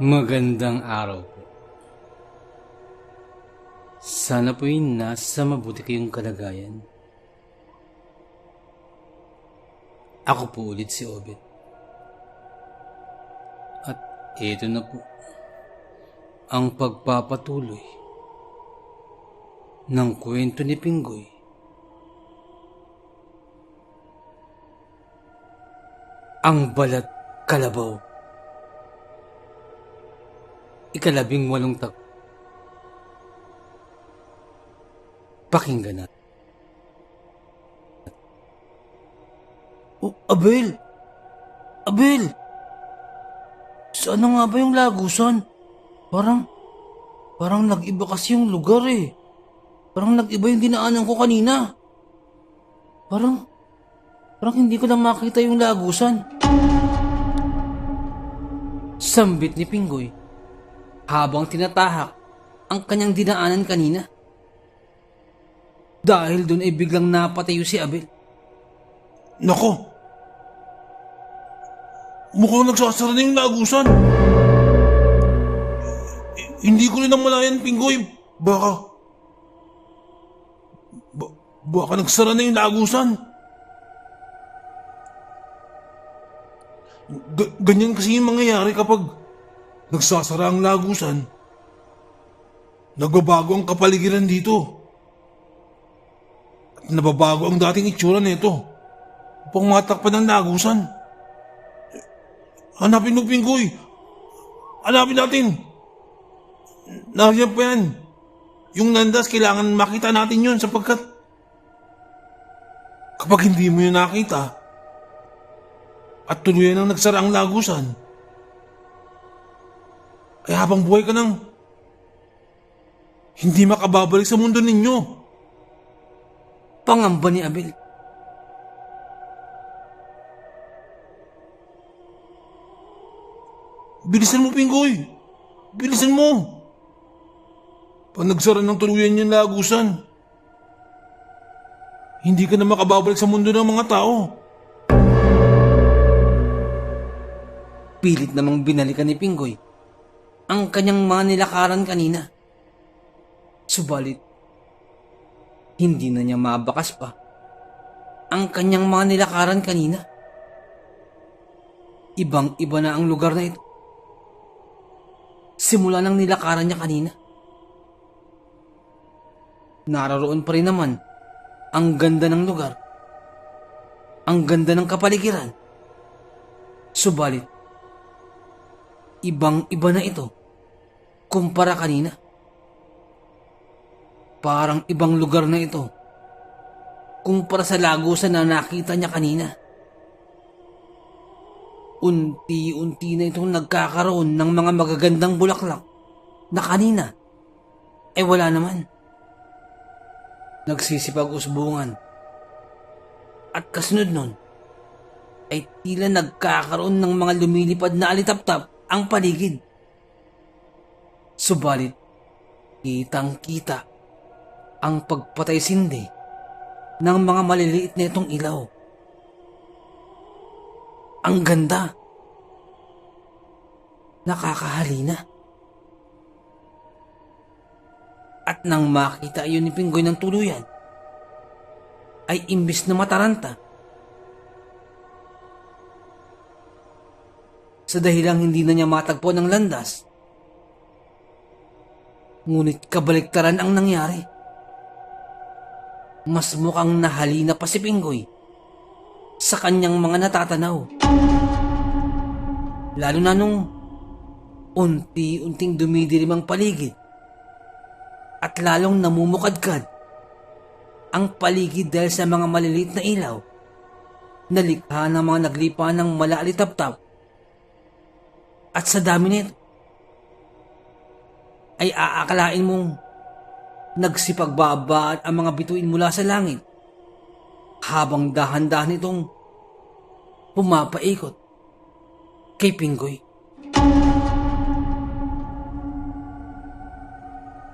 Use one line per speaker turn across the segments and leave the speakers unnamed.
Magandang araw po. Sana po'y nasa mabuti kayong kalagayan. Ako po ulit si Obet. At eto na po ang pagpapatuloy ng kwento ni Pinggoy. Ang Balat Kalabaw. Ika-18 tag. Pakinggan natin. Oh, Abel! Abel! Saan na nga ba yung lagusan? Parang nag-iba kasi yung lugar eh. Parang nag-iba yung dinaanan ko kanina. Parang hindi ko na makita yung lagusan. Sambit ni Pinggoy habang tinatahak ang kanyang dinaanan kanina. Dahil doon ay biglang napatayo si Abel.
Nako! Mukhang nagsasara na yung lagusan. Hindi ko rin namalayan, Pinggoy. Baka nagsara na yung lagusan. Ganyan kasi yung mangyayari kapag nagsasara ang lagusan. Nagbabago ang kapaligiran dito. At nababago ang dating itsura nito upang matakpan ng lagusan. Hanapin mo, Pinggoy. Hanapin natin. Nariyan pa yan. Yung landas, kailangan makita natin yun sapagkat kapag hindi mo yun nakita at tuluyan ang nagsara ang lagusan, ay habang buhay ka nang hindi makababalik sa mundo ninyo.
Pangamba ni Abel.
Bilisan mo, Pinggoy. Bilisan mo. Pag nagsara ng tuluyan yung lagusan, hindi ka na makababalik sa mundo ng mga tao.
Pilit namang binalikan ni Pinggoy ang kanyang mga nilakaran kanina. Subalit, hindi na niya mabakas pa ang kanyang mga nilakaran kanina. Ibang-iba na ang lugar na ito. Simula ng nilakaran niya kanina. Naroon pa rin naman ang ganda ng lugar. Ang ganda ng kapaligiran. Subalit, ibang-iba na ito kumpara kanina. Parang ibang lugar na ito kumpara sa lagusan na nakita niya kanina. Unti-unti na itong nagkakaroon ng mga magagandang bulaklak na kanina ay wala naman. Nagsisipag-usbungan at kasunod nun ay tila nagkakaroon ng mga lumilipad na alitaptap ang paligid. Subalit, kitang-kita ang pagpatay-sindi ng mga maliliit na itong ilaw. Ang ganda. Nakakahalina. At nang makita yun ni Pinggoy ng tuluyan, ay imbis na mataranta, sa dahilang hindi na niya matagpo ng landas, ngunit kabaliktaran ang nangyari. Mas mukhang nahalina pa si Pinggoy sa kanyang mga natatanaw. Lalo na nung unti-unting dumidilim ang paligid at lalong namumukadkad ang paligid dahil sa mga maliliit na ilaw na likha ng mga naglipa ng malaalitaptap. At sa dami nito ay aakalain mong nagsipagbaba ang mga bituin mula sa langit habang dahan-dahan itong pumapaikot kay Pinggoy.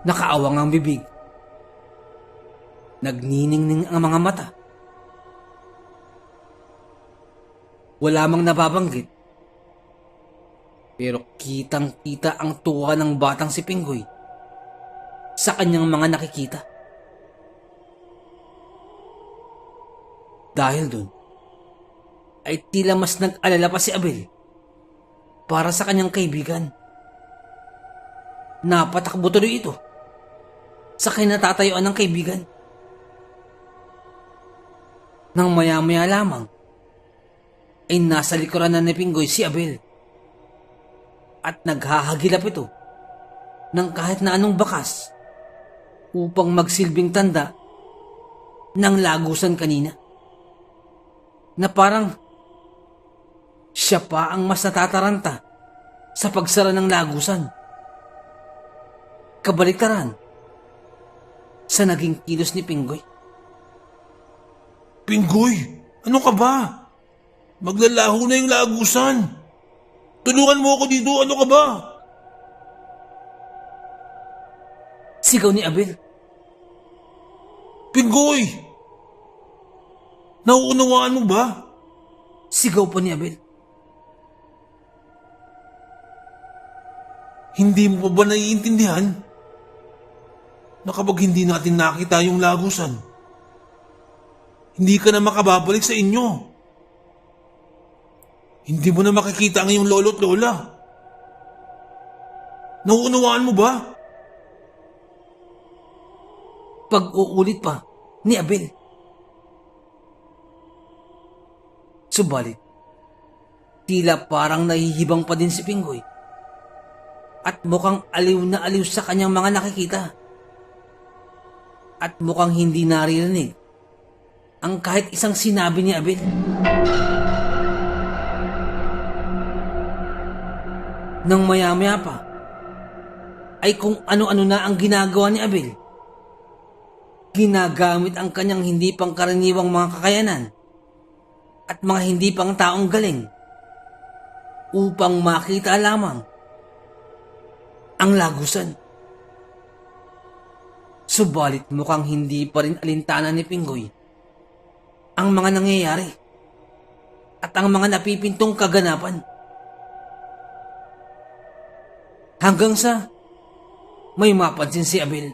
Nakaawang ang bibig. Nagniningning ang mga mata. Wala mang nababanggit Pero kitang-kita ang tuwa ng batang si Pinggoy sa kanyang mga nakikita. Dahil dun, ay tila mas nag-alala pa si Abel para sa kanyang kaibigan. Napatakbo tuloy ito sa kinatatayuan ng kaibigan. Nang maya-maya lamang, ay nasa likuran na ni Pinggoy si Abel. At naghahagilap ito ng kahit na anong bakas upang magsilbing tanda ng lagusan kanina. Na parang siya pa ang mas natataranta sa pagsara ng lagusan. Kabaliktaran sa naging kilos ni Pinggoy.
Pinggoy, ano ka ba? Maglalaho na yung lagusan. Tulungan mo ako dito, ano ka ba?
Sigaw ni Abel.
Pinggoy! Nauunawaan mo ba?
Sigaw pa ni Abel.
Hindi mo pa ba naiintindihan na kapag hindi natin nakita yung lagusan, hindi ka na makababalik sa inyo. Hindi mo na makikita ang iyong lolo at lola. Nauunawaan mo ba?
Pag-uulit pa ni Abel. Subalit, tila parang nahihibang pa din si Pinggoy at mukhang aliw na aliw sa kanyang mga nakikita at mukhang hindi naririnig ang kahit isang sinabi ni Abel. Nang maya-maya pa, ay kung ano-ano na ang ginagawa ni Abel. Ginagamit ang kanyang hindi pangkaraniwang mga kakayanan at mga hindi pang taong galing upang makita lamang ang lagusan. Subalit mukhang hindi pa rin alintana ni Pinggoy ang mga nangyayari at ang mga napipintong kaganapan. Hanggang sa may mapansin si Abel.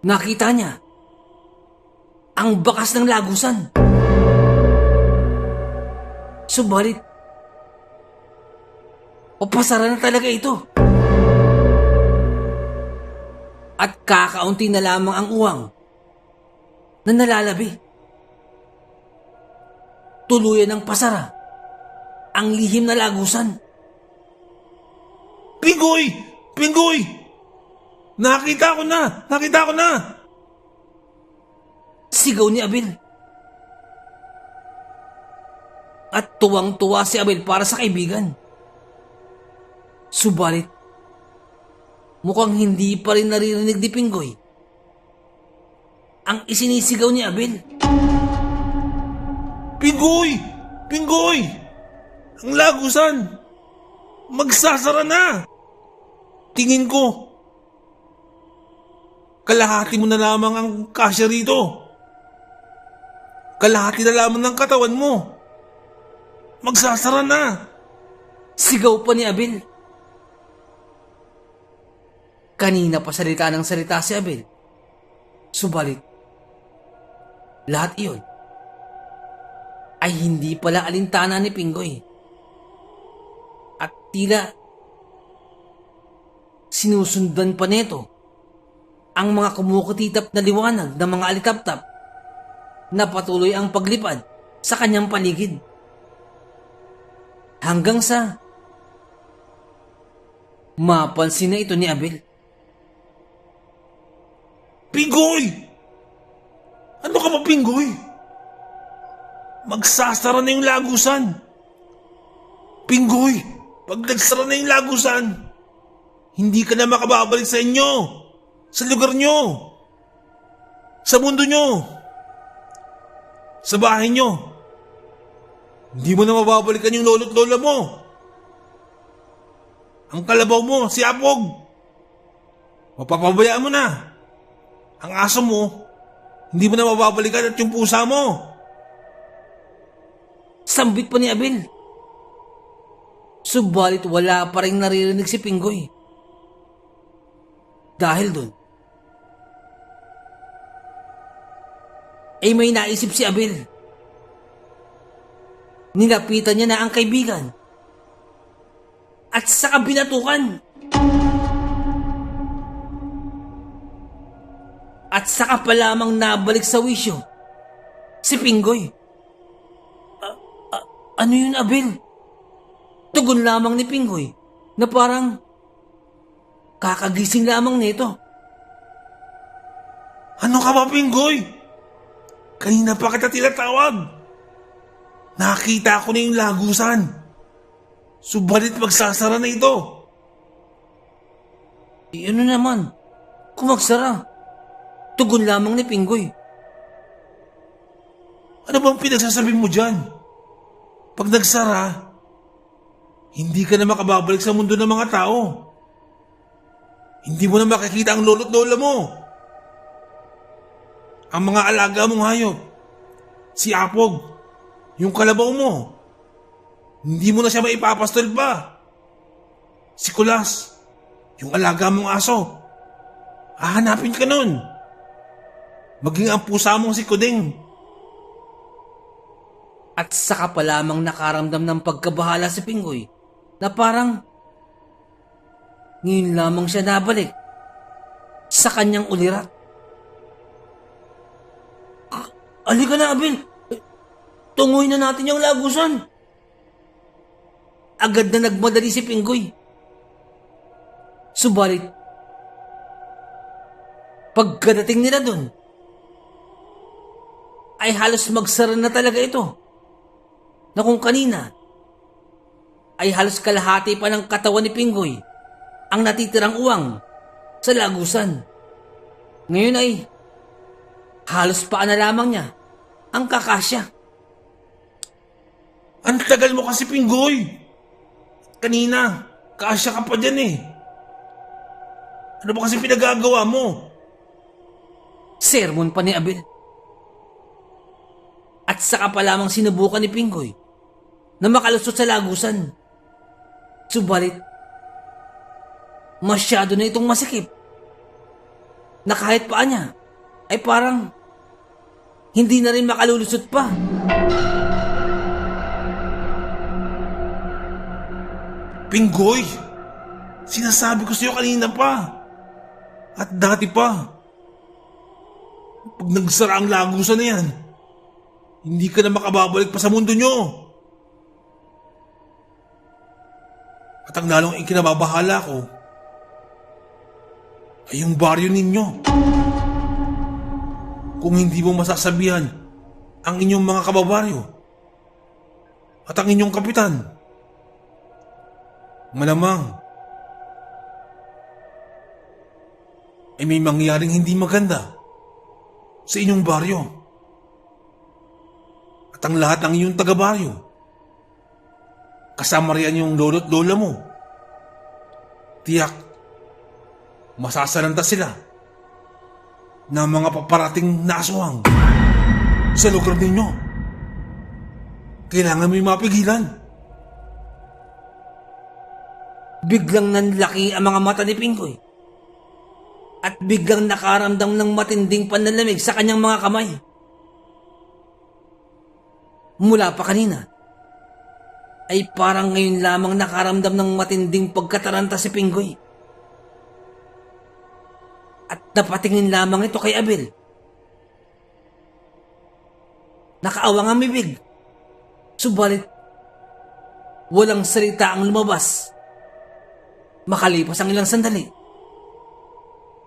Nakita niya ang bakas ng lagusan. Subalit, papasara na talaga ito. At kakaunti na lamang ang uwang na nalalabi. Tuluyan ng pasara ang lihim na lagusan.
Pinggoy! Pinggoy! Nakita ko na! Nakita ko na!
Sigaw ni Abel. At tuwang-tuwa si Abel para sa kaibigan. Subalit, mukhang hindi pa rin naririnig ni Pinggoy ang isinisigaw ni Abel.
Pinggoy! Pinggoy! Ang lagusan! Magsasara na! Tingin ko, kalahati mo na lamang ang kasya rito. Kalahati na lamang ng katawan mo. Magsasara na!
Sigaw pa ni Abel. Kanina pa salita ng salita si Abel. Subalit, lahat iyon ay hindi pala alintana ni Pinggoy. At tila sinusundan pa nito ang mga kumukutitap na liwanag ng mga alitaptap na patuloy ang paglipad sa kanyang paligid. Hanggang sa mapansin na ito ni Abel.
Pinggoy! Ano ka ba, Pinggoy? Magsasara na yung lagusan. Pinggoy, pag nagsara na yung lagusan, hindi ka na makababalik sa inyo, sa lugar nyo, sa mundo nyo, sa bahay nyo. Hindi mo na mababalikan yung lolo't lola mo. Ang kalabaw mo, si Apog. Mapapabayaan mo na. Ang aso mo, hindi mo na mababalikan at yung pusa mo.
Sambit pa ni Abel. Subalit wala pa rin naririnig si Pinggoy. Dahil dun, ay may naisip si Abel. Nilapitan niya na ang kaibigan at saka binatukan. At saka pa lamang nabalik sa wisyo si Pinggoy. Ano yun, Abel? Tugon lamang ni Pinggoy na parang kakagising lamang nito.
Ano ka ba, Pinggoy? Kanina pa kita tinatawag. Nakita ko na yung lagusan. Subalit magsasara na ito.
Ano naman? Kung magsara. Tugon lamang ni Pinggoy.
Ano bang pinagsasabi mo dyan? Pag nagsara, hindi ka na makababalik sa mundo ng mga tao. Hindi mo na makikita ang lolo't lola mo. Ang mga alaga mong hayop. Si Apog, yung kalabaw mo. Hindi mo na siya maipapastol pa. Si Kulas, yung alaga mong aso. Hahanapin ka nun. Maging ang pusa mong si Kuding.
At saka pa lamang nakaramdam ng pagkabahala si Pinggoy na parang ngayon lamang siya nabalik sa kanyang ulirat. Halika na, Abel. Tunguhin na natin yung lagusan. Agad na nagmadali si Pinggoy. Subalit, pagkadating nila dun, ay halos magsara na talaga ito. Na kung kanina, ay halos kalahati pa ng katawan ni Pinggoy ang natitirang uwang sa lagusan. Ngayon ay halos paa na lamang niya ang kakasya.
Ang tagal mo kasi, Pinggoy. Kanina, kasya ka pa dyan eh. Ano ba kasi pinagagawa mo?
Sermon pa ni Abel. At saka pa lamang sinubukan ni Pinggoy na makalusot sa lagusan. Subalit, masyado na itong masikip na kahit paa niya ay parang hindi na rin makalulusot pa.
Pinggoy, sinasabi ko sa'yo kanina pa. At dati pa. Pag nagsara ang lagusan na yan, hindi ka na makababalik pa sa mundo nyo. At ang lalong ikinababahala ko ay yung baryo ninyo. Kung hindi mo masasabihan ang inyong mga kababaryo at ang inyong kapitan, malamang ay may mangyaring hindi maganda sa inyong baryo. At ang lahat ng inyong taga-baryo, kasama riyan yung lolo't lola mo, tiyak masasalanta sila na mga paparating na aswang sa lugar ninyo. Kailangan mo yung mapigilan.
Biglang nanlaki ang mga mata ni Pinggoy at biglang nakaramdam ng matinding panlalamig sa kanyang mga kamay. Mula pa kanina, ay parang ngayon lamang nakaramdam ng matinding pagkataranta si Pinggoy. At napatingin lamang ito kay Abel. Nakaawang ang bibig. Subalit, walang salita ang lumabas. Makalipas ang ilang sandali,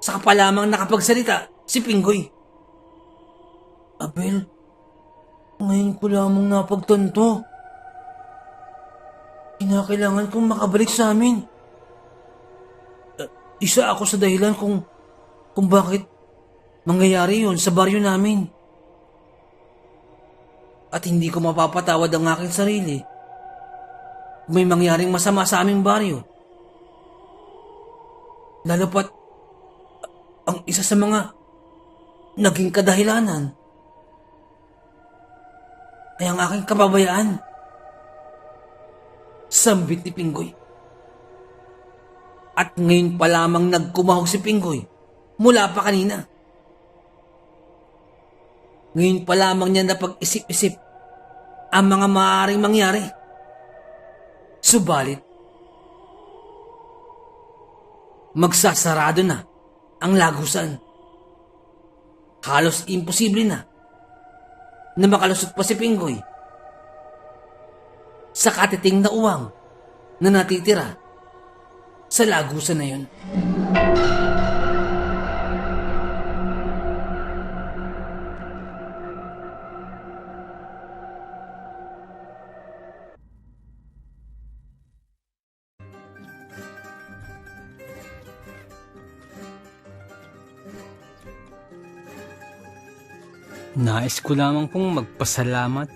saka pa lamang nakapagsalita si Pinggoy. Abel, ngayon ko lamang napagtanto. Kinakailangan kong makabalik sa amin. Isa ako sa dahilan kung bakit mangyayari yun sa baryo namin. At hindi ko mapapatawad ang aking sarili kung may mangyaring masama sa aming baryo. Lalo pat ang isa sa mga naging kadahilanan ay ang aking kababayaan Sambit ni Pinggoy. At ngayon pa lamang nagkumahog si Pinggoy mula pa kanina. Ngayon pa lamang niya napag-isip-isip ang mga maaaring mangyari. Subalit, magsasarado na ang lagusan. Halos imposible na makalusot pa si Pinggoy sa katiting na uwang na natitira sa lagusan na yun. Nais ko lamang pong magpasalamat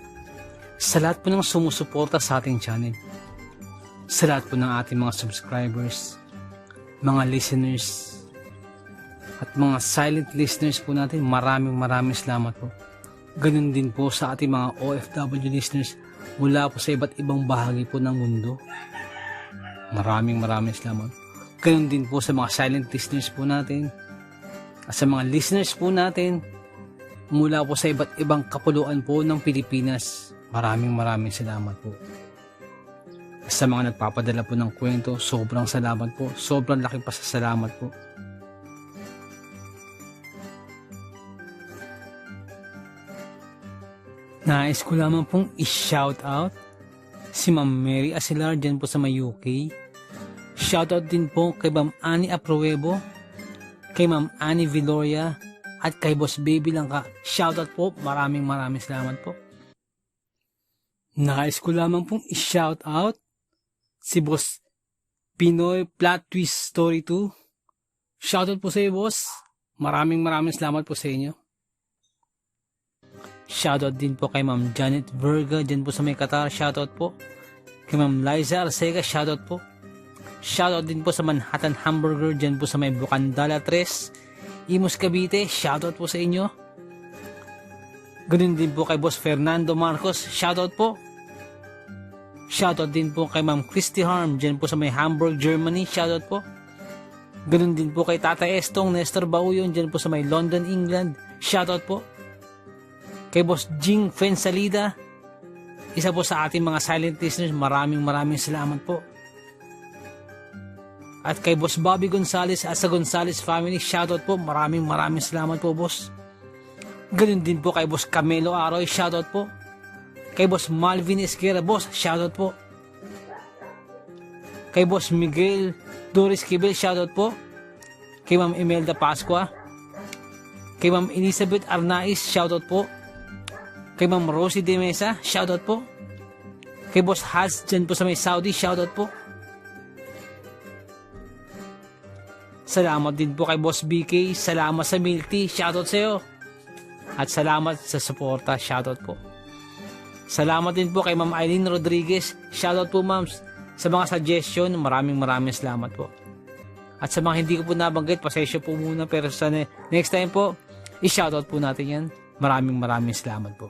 sa lahat po ng sumusuporta sa ating channel. Sa lahat po ng ating mga subscribers, mga listeners, at mga silent listeners po natin. Maraming salamat po. Ganun din po sa ating mga OFW listeners mula po sa iba't ibang bahagi po ng mundo. Maraming salamat. Ganun din po sa mga silent listeners po natin at sa mga listeners po natin mula po sa iba't ibang kapuluan po ng Pilipinas. Maraming salamat po. Sa mga nagpapadala po ng kwento, sobrang salamat po. Sobrang laki pa sa salamat po. Nais ko lamang pong i-shout out si Ma'am Mary Asilar dyan po sa may UK. Shout out din po kay Ma'am Annie Apruebo, kay Ma'am Annie Viloria, at kay Boss Baby Langka. Shoutout po. Maraming salamat po. Nais ko lamang pong i-shoutout si Boss Pinoy Plot Twist Story 2. Shoutout po sa iyo, Boss. Maraming salamat po sa inyo. Shoutout din po kay Ma'am Janet Verga dyan po sa may Qatar. Shoutout po. Kay Ma'am Liza Arcega. Shoutout po. Shoutout din po sa Manhattan Hamburger dyan po sa may Bukandala 3, Imus Cavite. Shoutout po sa inyo. Ganun din po kay Boss Fernando Marcos. Shoutout po. Shoutout din po kay Ma'am Christy Harm dyan po sa may Hamburg, Germany. Shoutout po. Ganun din po kay Tata Estong Nestor Bauyon dyan po sa may London, England. Shoutout po. Kay Boss Jing Fensalida, isa po sa ating mga silent listeners. Maraming salamat po. At kay Boss Bobby Gonzales at sa Gonzales family, shoutout po. Maraming salamat po, Boss. Ganun din po kay Boss Camelo Aroy, shoutout po. Kay Boss Malvin Esquera, Boss, shoutout po. Kay Boss Miguel Doris Kibel, shoutout po. Kay Ma'am Imelda Pascua. Kay Ma'am Elizabeth Arnaiz, shoutout po. Kay Ma'am Rosie De Mesa, shoutout po. Kay Boss Haz dyan po sa may Saudi, shoutout po. Salamat din po kay Boss BK. Salamat sa milk tea. Shoutout sa iyo. At salamat sa suporta. Shoutout po. Salamat din po kay Ma'am Eileen Rodriguez. Shoutout po, Ma'ams. Sa mga suggestion, maraming salamat po. At sa mga hindi ko po nabanggit, pasensya po muna. Pero sa next time po, i-shoutout po natin yan. Maraming salamat po.